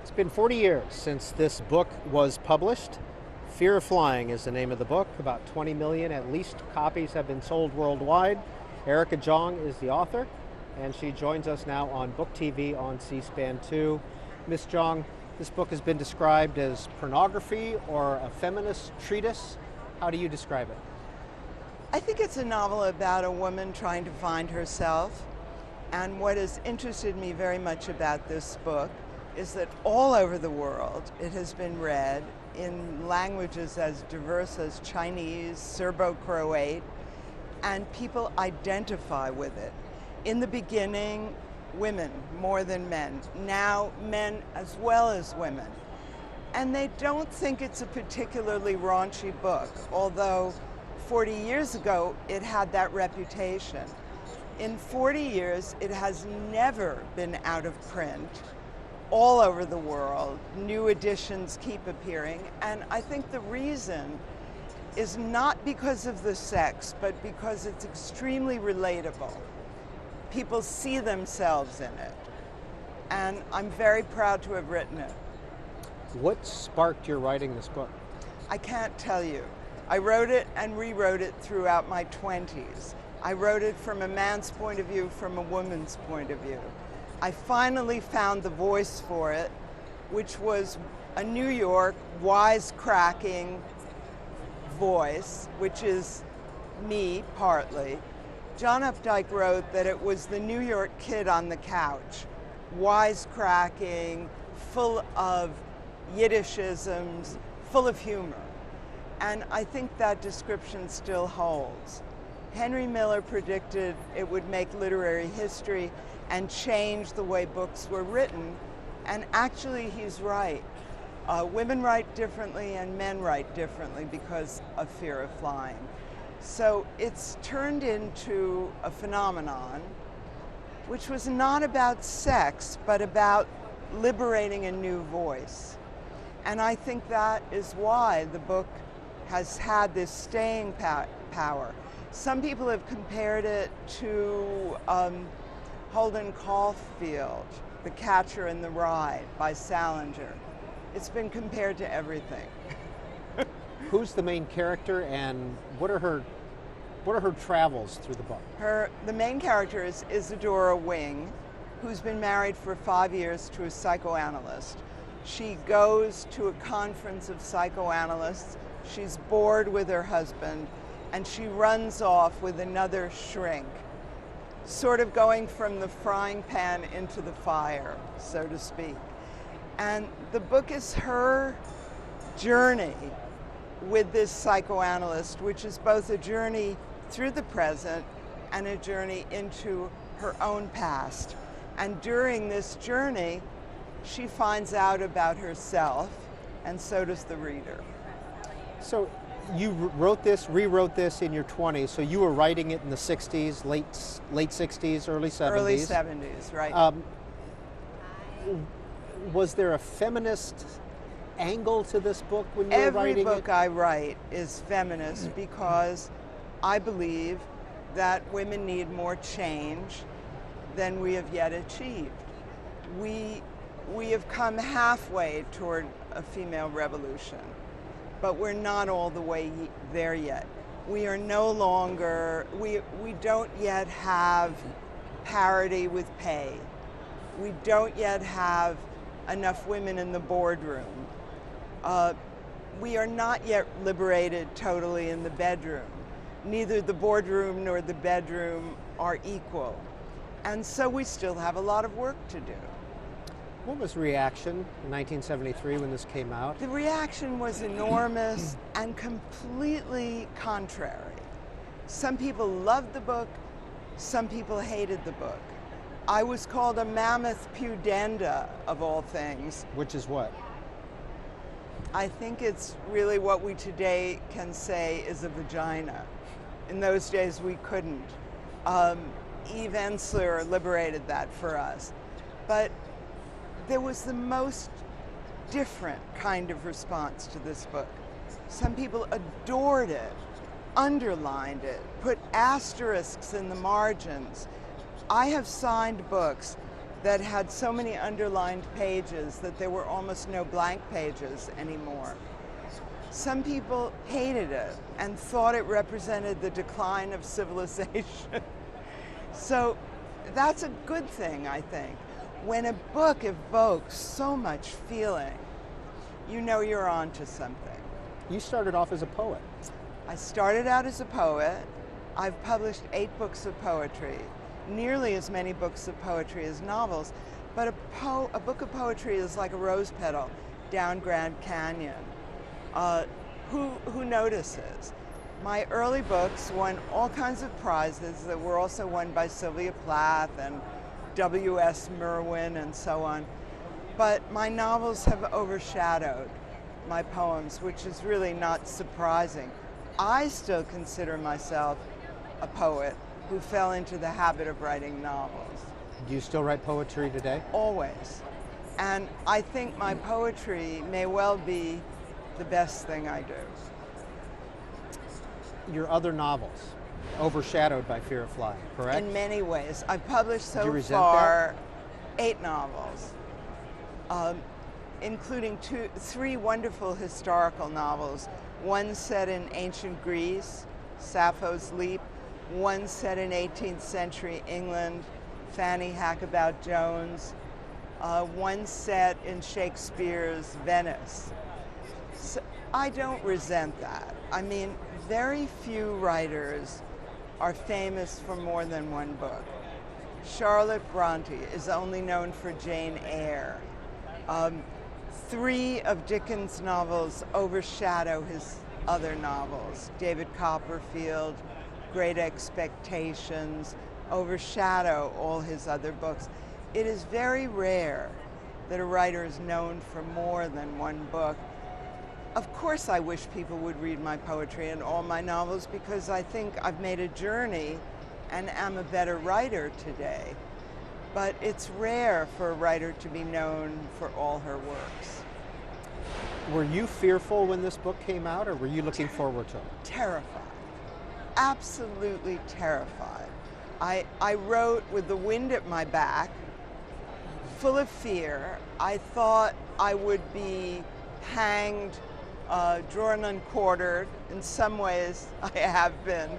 It's been 40 years since this book was published. Fear of Flying is the name of the book. About 20 million at least copies have been sold worldwide. Erica Jong is the author, and she joins us now on BookTV on C-SPAN 2. Miss Jong, this book has been described as pornography or a feminist treatise. How do you describe it? I think it's a novel about a woman trying to find herself. And what has interested me very much about this book is that all over the world it has been read in languages as diverse as Chinese, Serbo-Croat, and people identify with it. In the beginning, women more than men. Now, men as well as women. And they don't think it's a particularly raunchy book, although 40 years ago it had that reputation. In 40 years, it has never been out of print. All over the world, new editions keep appearing, and I think the reason is not because of the sex, but because it's extremely relatable. People see themselves in it, and I'm very proud to have written it. What sparked your writing this book? I can't tell you. I wrote it and rewrote it throughout my 20s. I wrote it from a man's point of view, from a woman's point of view. I finally found the voice for it, which was a New York wisecracking voice, which is me partly. John Updike wrote that it was the New York kid on the couch, wisecracking, full of Yiddishisms, full of humor. And I think that description still holds. Henry Miller predicted it would make literary history and change the way books were written, and actually he's right. Women write differently and men write differently because of fear of flying. So it's turned into a phenomenon which was not about sex, but about liberating a new voice. And I think that is why the book has had this staying power. Some people have compared it to Holden Caulfield, The Catcher in the Rye by Salinger. It's been compared to everything. Who's the main character, and what are her travels through the book? The main character is Isadora Wing, who's been married for 5 years to a psychoanalyst. She goes to a conference of psychoanalysts. She's bored with her husband, and she runs off with another shrink, sort of going from the frying pan into the fire, so to speak. And the book is her journey with this psychoanalyst, which is both a journey through the present and a journey into her own past. And during this journey, she finds out about herself, and so does the reader. So you wrote this, rewrote this in your 20s, so you were writing it in the 60s, late 60s, early 70s. Early 70s, right. Was there a feminist angle to this book when you were writing it? Every book I write is feminist because I believe that women need more change than we have yet achieved. We have come halfway toward a female revolution, but we're not all the way there yet. We are no longer, we don't yet have parity with pay. We don't yet have enough women in the boardroom. We are not yet liberated totally in the bedroom. Neither the boardroom nor the bedroom are equal. And so we still have a lot of work to do. What was the reaction in 1973 when this came out? The reaction was enormous and completely contrary. Some people loved the book, some people hated the book. I was called a mammoth pudenda, of all things. Which is what? I think it's really what we today can say is a vagina. In those days we couldn't. Eve Ensler liberated that for us. But there was the most different kind of response to this book. Some people adored it, underlined it, put asterisks in the margins. I have signed books that had so many underlined pages that there were almost no blank pages anymore. Some people hated it and thought it represented the decline of civilization. So that's a good thing, I think. When a book evokes so much feeling, you know you're onto something. You started off as a poet. I started out as a poet. I've published 8 books of poetry, nearly as many books of poetry as novels, but a book of poetry is like a rose petal down Grand Canyon. Who notices? My early books won all kinds of prizes that were also won by Sylvia Plath and W.S. Merwin and so on. But my novels have overshadowed my poems, which is really not surprising. I still consider myself a poet who fell into the habit of writing novels. Do you still write poetry today? Always. And I think my poetry may well be the best thing I do. Your other novels, overshadowed by Fear of Flying, correct? In many ways. I've published Do you so resent far 8 novels, including 3 wonderful historical novels. One set in ancient Greece, Sappho's Leap. One set in 18th century England, Fanny Hackabout Jones. One set in Shakespeare's Venice. So I don't resent that. I mean, very few writers are famous for more than one book. Charlotte Bronte is only known for Jane Eyre. 3 of Dickens' novels overshadow his other novels. David Copperfield, Great Expectations, overshadow all his other books. It is very rare that a writer is known for more than one book. Of course, I wish people would read my poetry and all my novels because I think I've made a journey and am a better writer today. But it's rare for a writer to be known for all her works. Were you fearful when this book came out, or were you looking forward to it? Terrified. Absolutely terrified. I wrote with the wind at my back, full of fear. I thought I would be hanged, drawn and quartered. In some ways, I have been.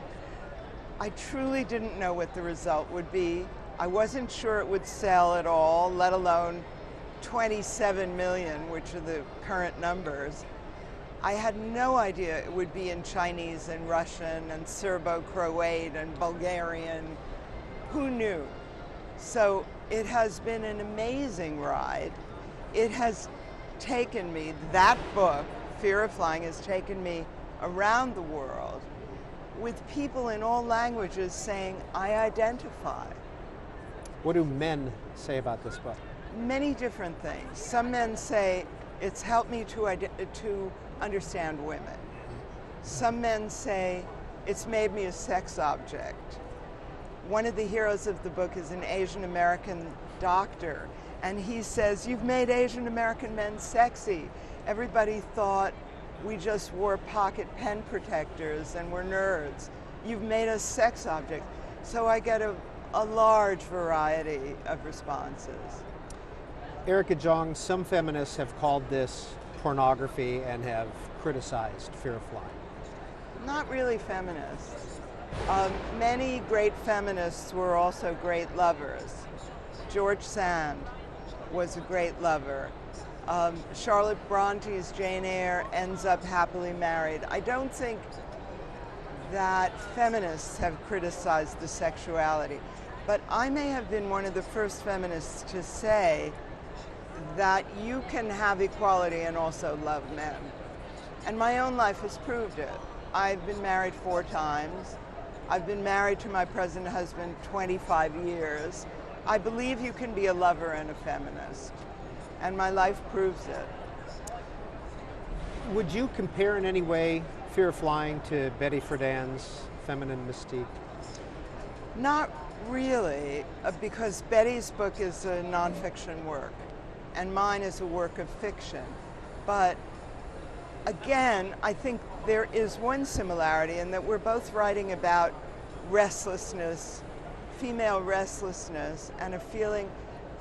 I truly didn't know what the result would be. I wasn't sure it would sell at all, let alone 27 million, which are the current numbers. I had no idea it would be in Chinese and Russian and Serbo-Croat and Bulgarian. Who knew? So it has been an amazing ride. It has taken me, that book, Fear of Flying, has taken me around the world with people in all languages saying, I identify. What do men say about this book? Many different things. Some men say, it's helped me to understand women. Some men say, it's made me a sex object. One of the heroes of the book is an Asian American doctor, and he says, you've made Asian American men sexy. Everybody thought we just wore pocket pen protectors and were nerds. You've made us sex objects. So I get a large variety of responses. Erica Jong, some feminists have called this pornography and have criticized Fear of Flying. Not really feminists. Many great feminists were also great lovers. George Sand was a great lover. Charlotte Bronte's Jane Eyre ends up happily married. I don't think that feminists have criticized the sexuality, but I may have been one of the first feminists to say that you can have equality and also love men. And my own life has proved it. I've been married 4 times. I've been married to my present husband 25 years. I believe you can be a lover and a feminist, and my life proves it. Would you compare in any way Fear of Flying to Betty Friedan's feminine mystique? Not really, because Betty's book is a nonfiction work, and mine is a work of fiction. But again, I think there is one similarity in that we're both writing about restlessness, female restlessness, and a feeling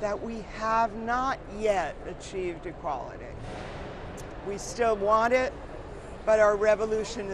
that we have not yet achieved equality. We still want it, but our revolution